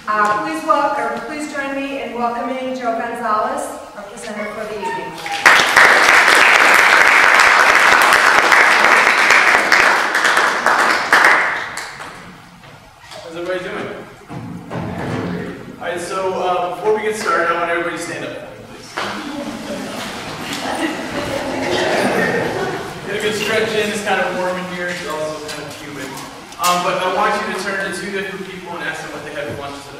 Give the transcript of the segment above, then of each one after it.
Please join me in welcoming Joe Gonzalez, our presenter for the evening. How's everybody doing? Alright, so before we get started, I want everybody to stand up, please. Get a good stretch in. It's kind of warm in here. It's also kind of humid. But I want you to turn to two different people and ask them what they had for lunch today.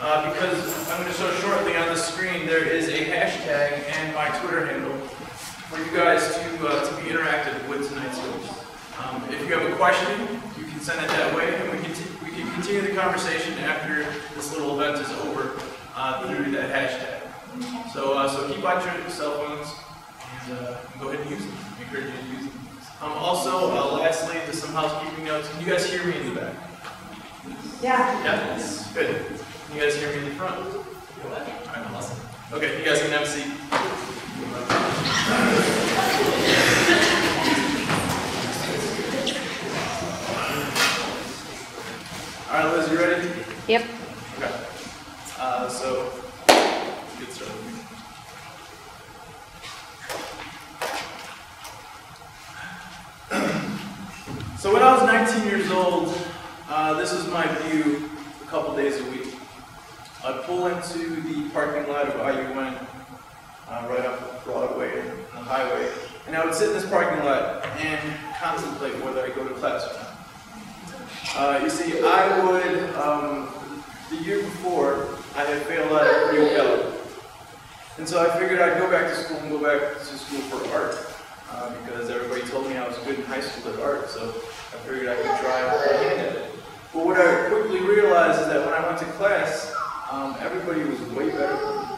Because I'm going to show shortly on the screen there is a hashtag and my Twitter handle for you guys to be interactive with tonight's speech. If you have a question, you can send it that way, and we can continue the conversation after this little event is over through that hashtag. So keep out your cell phones and go ahead and use them. I encourage you to use them. Also, lastly, just some housekeeping notes. Can you guys hear me in the back? Yeah. Yeah? Good. Can you guys hear me in the front? Alright, awesome. Okay, you guys can have a seat. Alright, Liz, you ready? Yep. Okay. So, let's get started. So when I was 19 years old, this was my view a couple days a week. I'd pull into the parking lot of IUN, right off Broadway and the highway, and I would sit in this parking lot and contemplate whether I go to class or not. You see, I would, the year before, I had failed out at Rio, and so I figured I'd go back to school and go back to school for art, because everybody told me I was good in high school at art, so I figured I could try my hand at it. But what I quickly realized is that when I went to class, everybody was way better than me.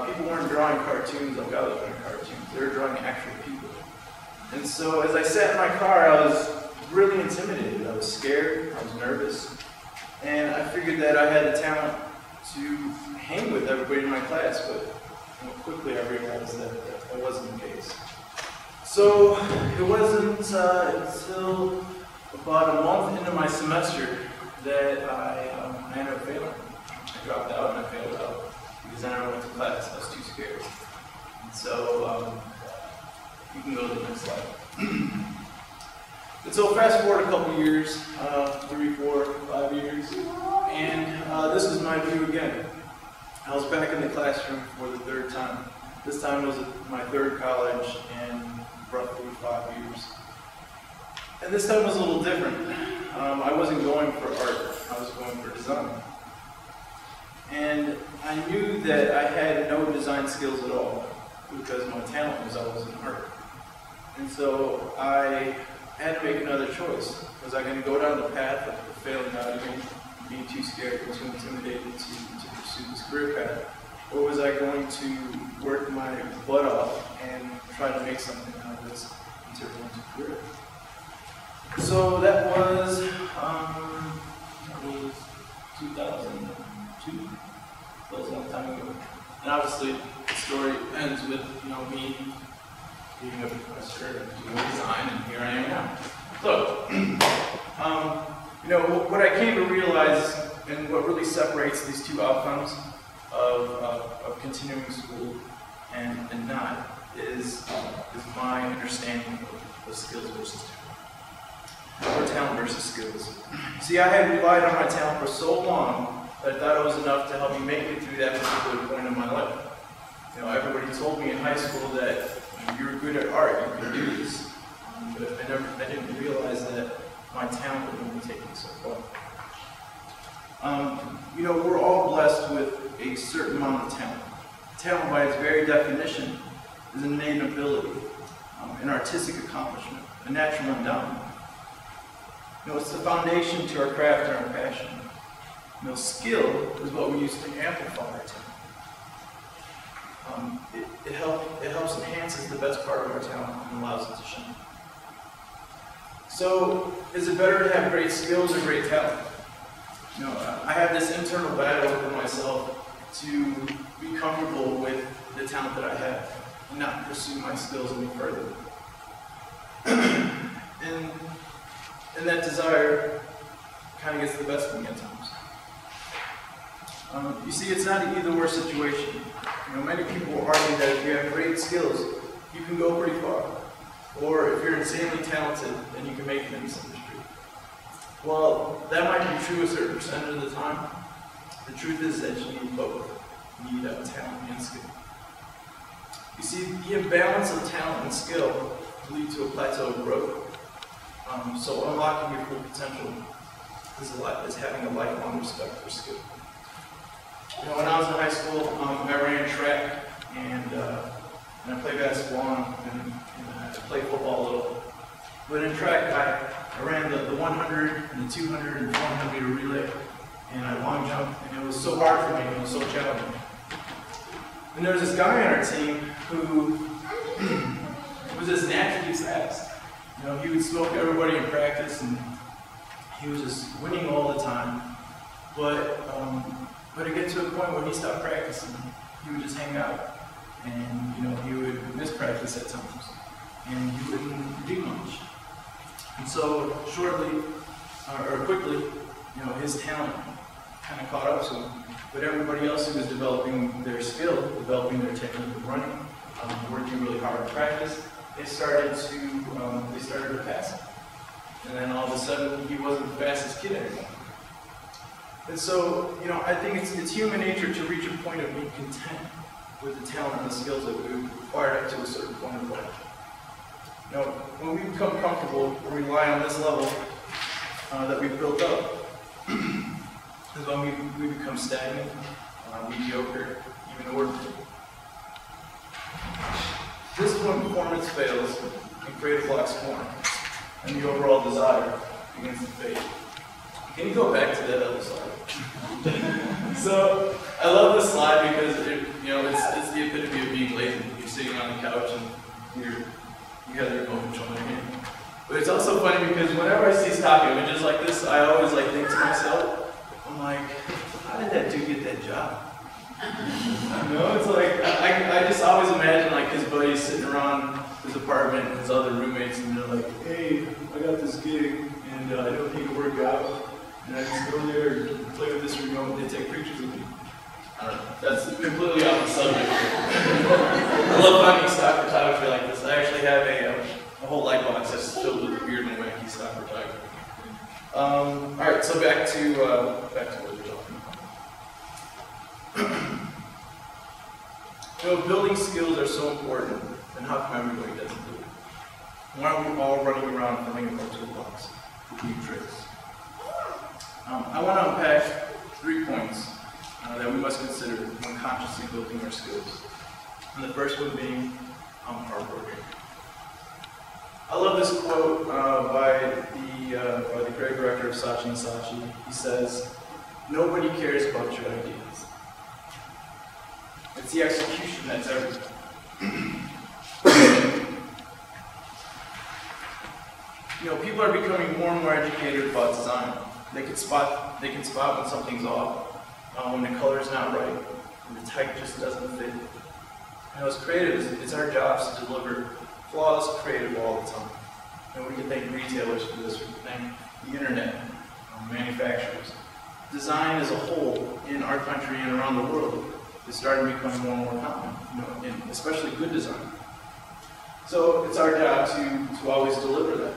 People weren't drawing cartoons like I was drawing cartoons. They were drawing actual people. And so as I sat in my car, I was really intimidated. I was scared. I was nervous. And I figured that I had the talent to hang with everybody in my class, but quickly I realized that that wasn't the case. So it wasn't until about a month into my semester that I ended up failing. I dropped out and I failed out because I never went to class. I was too scared. And so you can go to the next slide. And so fast forward a couple years, 3, 4, 5 years, and this is my view again. I was back in the classroom for the third time. This time was my third college in roughly 5 years. And this time was a little different. I wasn't going for art, I was going for design. And I knew that I had no design skills at all because my talent was always in art. And so I had to make another choice. Was I going to go down the path of failing out again, being too scared or too intimidated to pursue this career path? Or was I going to work my butt off and try to make something out of this and turn it into a career? So that was 2002. That was a long time ago. And obviously, the story ends with me being a professor and doing design, and here I am now. So, what I came to realize, and what really separates these two outcomes of continuing school and not, is my understanding of skills versus talent. Or talent versus skills. See, I had relied on my talent for so long that I thought it was enough to help me make it through that particular point in my life. Everybody told me in high school that if you were good at art, you could do this. But I didn't realize that my talent would only take me so far. You know, we're all blessed with a certain amount of talent. Talent, by its very definition, is an innate ability, an artistic accomplishment, a natural endowment. You know, it's the foundation to our craft and our passion. You know, skill is what we use to amplify our talent. It helps enhances the best part of our talent and allows it to shine. So, is it better to have great skills or great talent? You know, I have this internal battle with myself to be comfortable with the talent that I have and not pursue my skills any further. and that desire kind of gets the best of me at times. You see, it's not an either-or situation. You know, many people argue that if you have great skills, you can go pretty far. Or if you're insanely talented, then you can make it in this industry. Well, that might be true a certain percentage of the time. The truth is that you need both. You need talent and skill. You see, the imbalance of talent and skill can lead to a plateau of growth. So unlocking your full potential is having a lifelong respect for skill. You know, when I was in high school, I ran track and I played basketball and I played football a little. But in track, I ran the 100 and the 200 and 400 meter relay, and I long jumped, and it was so hard for me, it was so challenging. And there was this guy on our team who was just naturally fast. You know, he would smoke everybody in practice, and he was just winning all the time. But it get to a point where he stopped practicing. He would just hang out, and you know, he would miss practice at times, and he wouldn't do much. And so shortly, or quickly, you know, his talent kind of caught up to him. But everybody else who was developing their skill, developing their technique of running, working really hard in practice, they started to pass him. And then all of a sudden, he wasn't the fastest kid anymore. And so, you know, I think it's human nature to reach a point of being content with the talent and the skills that we acquired up to a certain point of life. You know, when we become comfortable or rely on this level that we've built up, is when we become stagnant, mediocre, even ordinary. This is when performance fails and creative blocks form, and the overall desire begins to fade. Can you go back to that other slide? So, I love this slide because it's the epitome of being lazy. You're sitting on the couch and you have the remote control in your hand. But it's also funny because whenever I see stock images like this, I always think to myself, I'm like, how did that dude get that job? You know, it's like, I just always imagine his buddies sitting around his apartment and his other roommates, and they're like, hey, I got this gig, and I don't need to work out, and I just go there and play with this remote, and they take pictures of me. I don't know, that's completely off the subject. I love finding stock photography like this. I actually have a whole light box that's filled with weird and wacky stock photography. Alright, so back to what we're talking about. You know, building skills are so important, and how come everybody doesn't do it? Why are we all running around filling up our toolbox with new tricks? I want to unpack 3 points that we must consider when consciously building our skills. And the first one being hardworking. I love this quote by the great director of Saatchi & Saatchi. He says, "Nobody cares about your ideas. It's the execution that's everything." You know, people are becoming more and more educated about design. They can spot when something's off, when the color's not right, when the type just doesn't fit. You know, as creatives, it's our jobs to deliver flawless creative all the time. And we can thank retailers for this, we can thank the internet, manufacturers. Design as a whole in our country and around the world is starting to become more and more common, you know, and especially good design. So it's our job to always deliver that.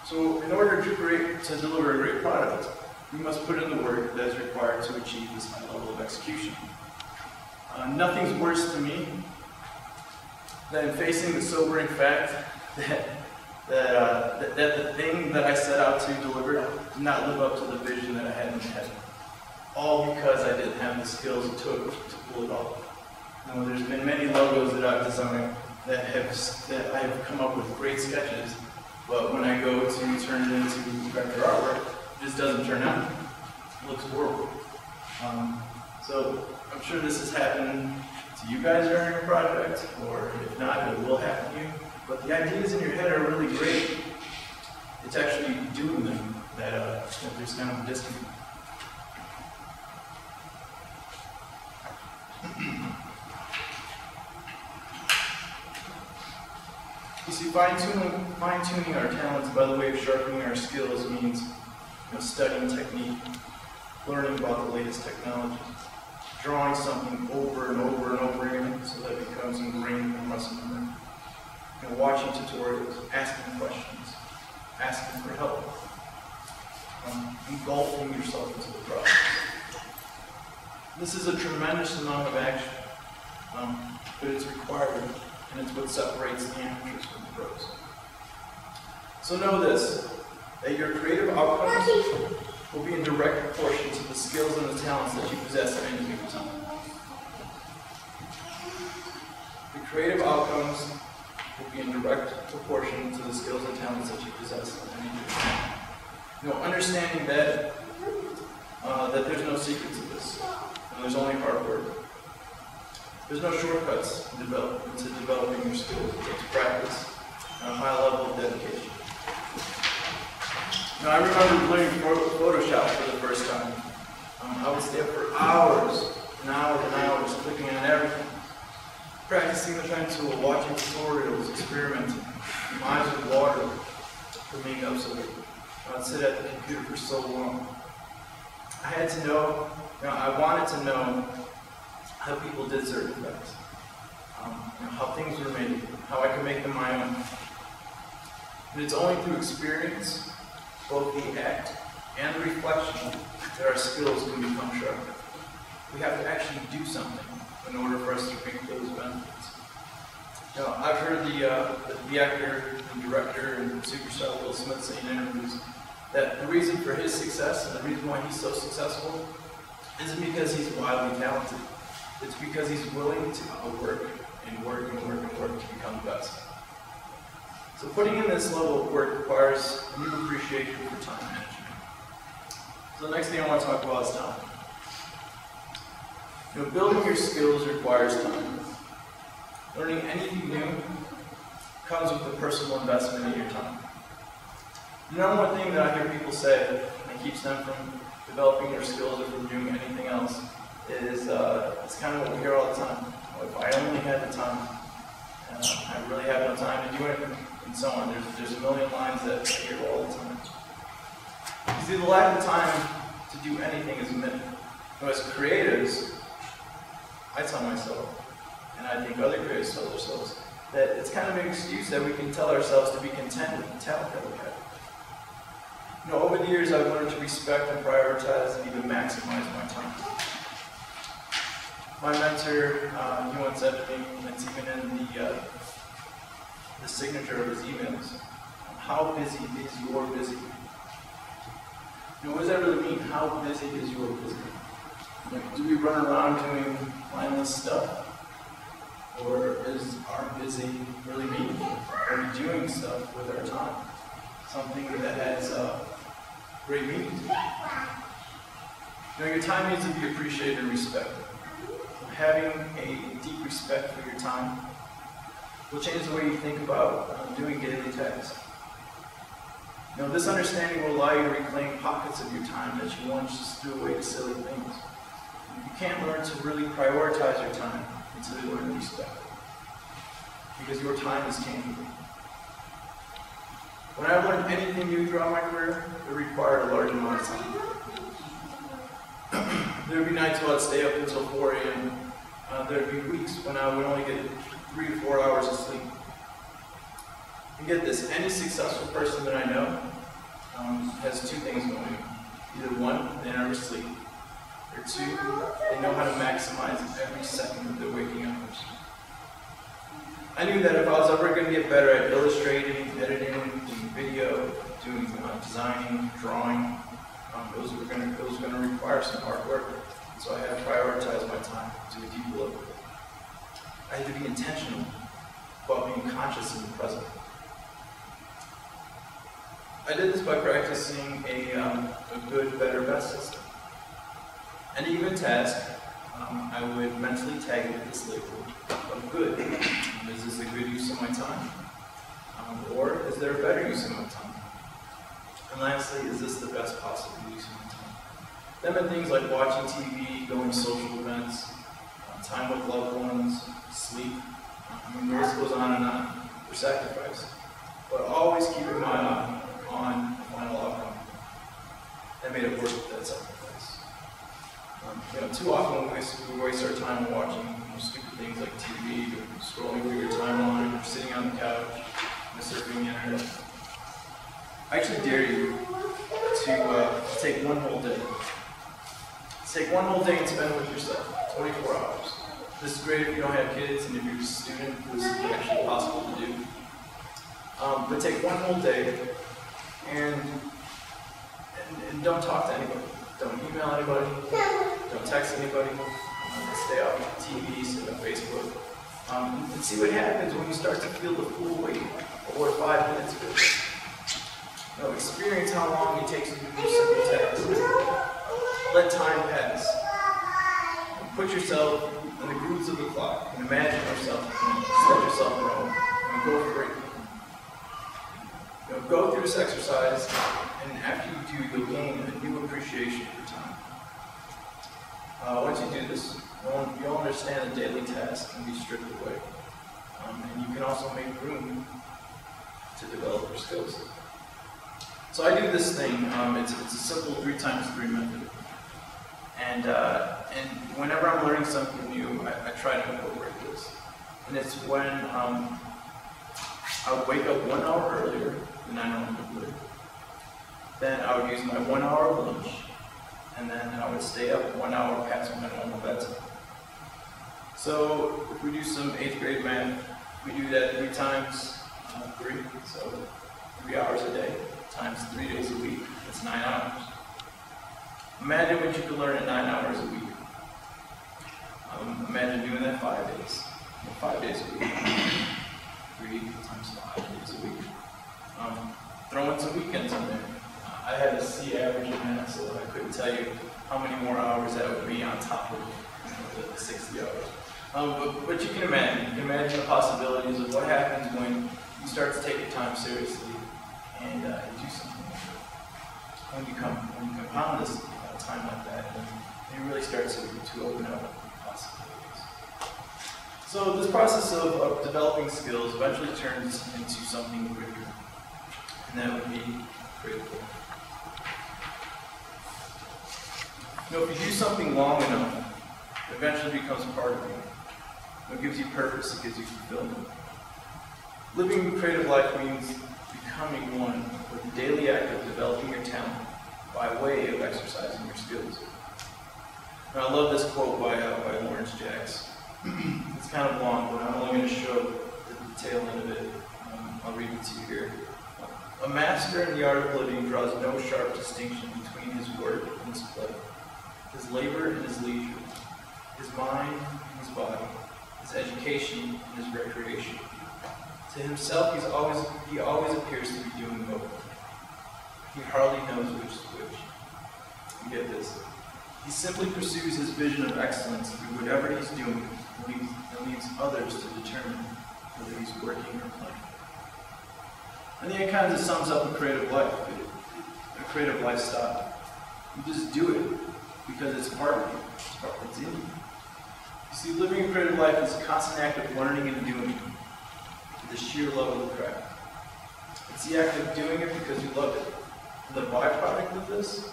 So in order to deliver a great product, we must put in the work that is required to achieve this high level of execution. Nothing's worse to me then facing the sobering fact that the thing that I set out to deliver did not live up to the vision that I had in my head. All because I didn't have the skills it took to pull it off. You know, there's been many logos that I've designed that I have come up with great sketches, but when I go to turn it into vector artwork, it just doesn't turn out. It looks horrible. So I'm sure this has happened to you guys during your project, or if not, it will happen to you. But the ideas in your head are really great. It's actually doing them that there's kind of a disconnect. You see, fine-tuning our talents by the way of sharpening our skills means studying technique, learning about the latest technologies, drawing something over and over and over again so that it becomes ingrained in muscle memory, watching tutorials, asking questions, asking for help, engulfing yourself into the process. This is a tremendous amount of action, but it's required, and it's what separates the amateurs from the pros. So know this, that your creative outcomes will be in direct proportion to the skills and the talents that you possess at any given time. The creative outcomes will be in direct proportion to the skills and talents that you possess at any given time. Understanding that there's no secret to this, and there's only hard work. There's no shortcuts into developing your skills. It takes practice and a high level of dedication. I remember learning Photoshop for the first time. I would stay up for hours and hours and hours clicking on everything, practicing the pen tool, watching tutorials, experimenting. My eyes would water for makeup, so I'd sit at the computer for so long. I had to know, I wanted to know how people did certain things, how things were made, how I could make them my own. And it's only through experience, both the act and the reflection, that our skills can become sharp. We have to actually do something in order for us to reap those benefits. I've heard the actor and director and superstar Will Smith say in interviews that the reason for his success and the reason why he's so successful isn't because he's wildly talented. It's because he's willing to work and work and work and work to become the best. So putting in this level of work requires a new appreciation for time management. So the next thing I want to talk about is time. Building your skills requires time. Learning anything new comes with a personal investment in your time. The number one thing that I hear people say that keeps them from developing their skills or from doing anything else is it's kind of what we hear all the time. If I only had the time, I really have no time to do it, and so on. There's a million lines that I hear all the time. You see, the lack of time to do anything is a myth. As creatives, I tell myself, and I think other creatives tell themselves, that it's kind of an excuse that we can tell ourselves to be content with the talent that we have. Over the years, I've learned to respect and prioritize and even maximize my time. My mentor, he once said to me, and it's even in the signature of his emails, how busy is your busy? What does that really mean? How busy is your busy? Do we run around doing mindless stuff? Or is our busy really meaningful? Are we doing stuff with our time? Something that has great meaning to it. Your time needs to be appreciated and respected. Having a deep respect for your time will change the way you think about doing daily tasks. This understanding will allow you to reclaim pockets of your time that you once just threw away to silly things. You can't learn to really prioritize your time until you learn to respect it. Because your time is tangible. When I've learned anything new throughout my career, it required a large amount of time. There would be nights where I'd stay up until 4 a.m. There would be weeks when I would only get 3 to 4 hours of sleep. And get this, any successful person that I know has two things going on. Either one, they never sleep, or two, they know how to maximize every second of their waking hours. I knew that if I was ever going to get better at illustrating, editing, doing video, doing designing, drawing, it was going to require some hard work. So I had to prioritize my time to a deep level. I had to be intentional about being conscious in the present. I did this by practicing a good, better, best system. Any given task, I would mentally tag it with this label of good. Is this a good use of my time? Or is there a better use of my time? And lastly, is this the best possible use of my time? Then are things like watching TV, going to social events, time with loved ones, sleep. The list goes on and on for sacrifice. But always keeping my eye on the final outcome. That made it worth that sacrifice. Too often we waste our time watching stupid things like TV, or scrolling through your timeline, or sitting on the couch, and surfing the internet. I actually dare you to take one whole day. Take one whole day and spend it with yourself, 24 hours. This is great if you don't have kids and if you're a student, this is actually possible to do. But take one whole day and don't talk to anybody. Don't email anybody. Don't text anybody. Stay off TV, stay on Facebook. And see what happens when you start to feel the full weight of what 5 minutes is. Experience how long it takes you to do simple tasks. Let time pass. Put yourself in the grooves of the clock and imagine yourself, let yourself roam, and go for it. Go through this exercise, and after you do, you'll gain a new appreciation for time. Once you do this, you'll understand the daily tasks can be stripped away. And you can also make room to develop your skills. So I do this thing, it's a simple 3 times 3 method. And whenever I'm learning something new, I try to incorporate this. And it's when I would wake up 1 hour earlier than I normally would. Then I would use my 1 hour lunch, and then I would stay up 1 hour past my normal bedtime. So if we do some 8th grade math, we do that 3 times 3, so 3 hours a day, times 3 days a week, that's 9 hours. Imagine what you could learn in 9 hours a week. Imagine doing that 5 days. 5 days a week. 3 times 5 days a week. Throw in some weekends in there. I had a C average in math, so I couldn't tell you how many more hours that would be on top of the 60 hours. But you can imagine. You can imagine the possibilities of what happens when you start to take your time seriously and you do something like that. When you compound this time like that, then you really start to open up possibilities. So this process of developing skills eventually turns into something greater, and that would be critical. If you do something long enough, it eventually becomes part of you. It gives you purpose, it gives you fulfillment. Living a creative life means becoming one with the daily act of developing your talent by way of exercising your skills. And I love this quote by Lawrence Jacks. It's kind of long, but I'm only going to show the tail end of it. I'll read it to you here. A master in the art of living draws no sharp distinction between his work and his play, his labor and his leisure, his mind and his body, his education and his recreation. To himself, he always appears to be doing both. He hardly knows which is which. You get this. He simply pursues his vision of excellence through whatever he's doing and leaves others to determine whether he's working or playing. And that kind of sums up a creative life, a creative lifestyle. You just do it because it's part of you. It's in you. You see, living a creative life is a constant act of learning and doing to the sheer level of craft. It's the act of doing it because you love it. And the byproduct of this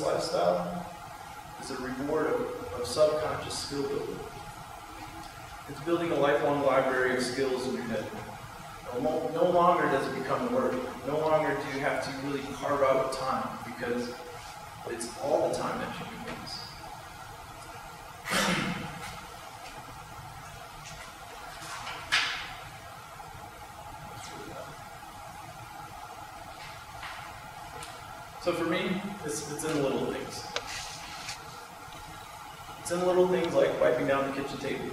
lifestyle, is a reward of subconscious skill building. It's building a lifelong library of skills in your head. No longer does it become work. No longer do you have to really carve out time because it's all the time that you do things. So for me, it's in the little things. It's in the little things like wiping down the kitchen table.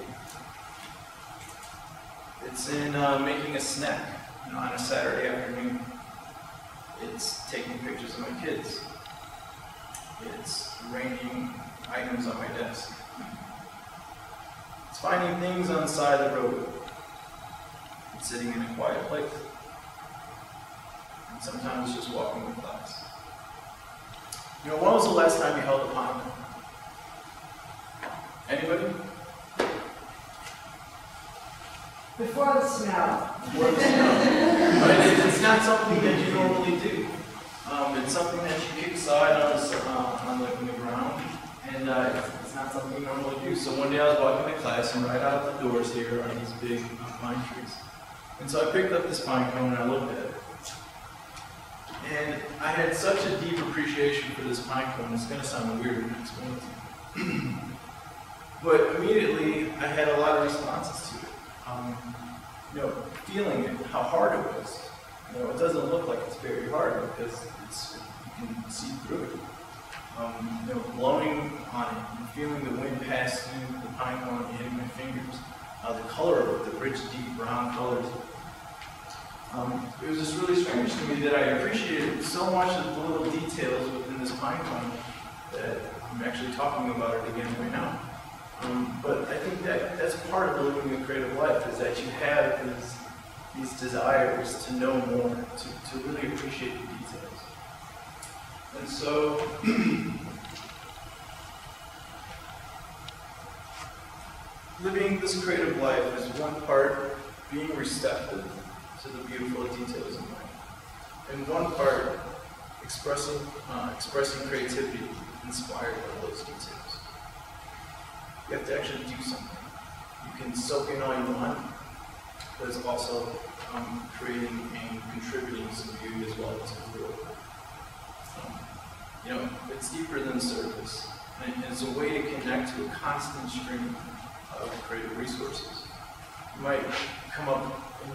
It's in making a snack on a Saturday afternoon. It's taking pictures of my kids. It's arranging items on my desk. It's finding things on the side of the road. It's sitting in a quiet place. And sometimes just walking with class. You know, when was the last time you held a pine cone? Anybody? Before the snow. Before the snow. But it's not something that you normally do. It's something that you kick aside on the ground, and it's not something you normally do. So one day I was walking to class, and right out the doors here are these big pine trees. And so I picked up this pine cone and I looked at it. And I had such a deep appreciation for this pine cone. It's going to sound weird when I explain it to you. But immediately I had a lot of responses to it. You know, feeling it, how hard it was. You know, it doesn't look like it's very hard because you can see through it. You know, blowing on it and feeling the wind pass through the pine cone and hitting my fingers. The color of it, the rich, deep brown colors. It was just really strange to me that I appreciated so much of the little details within this pine cone that I'm actually talking about it again right now. But I think that's part of living a creative life, is that you have these desires to know more, to really appreciate the details. And so, living this creative life is one part being receptive to the beautiful details in life, and one part expressing creativity inspired by those details. You have to actually do something. You can soak in all you want, but it's also creating and contributing some beauty as well to the world. You know, it's deeper than the surface, and it's a way to connect to a constant stream of creative resources. You might come up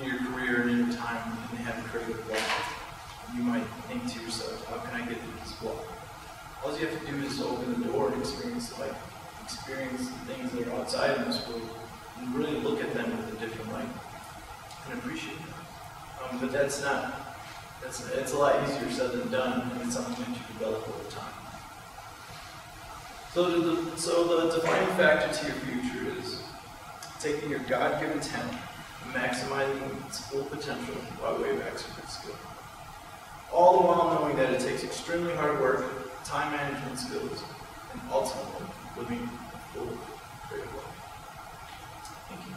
in your career and in your time and have a creative block. You might think to yourself, how can I get through this block? All you have to do is open the door and experience life. Experience the things that are outside of this world and really look at them with a different light and appreciate them. But it's a lot easier said than done, and it's something that you develop over time. So the defining factor to your future is taking your God-given talent and maximizing its full potential by way of expertise skill. All the while knowing that it takes extremely hard work, time management skills, and ultimately living a full, creative life. Thank you.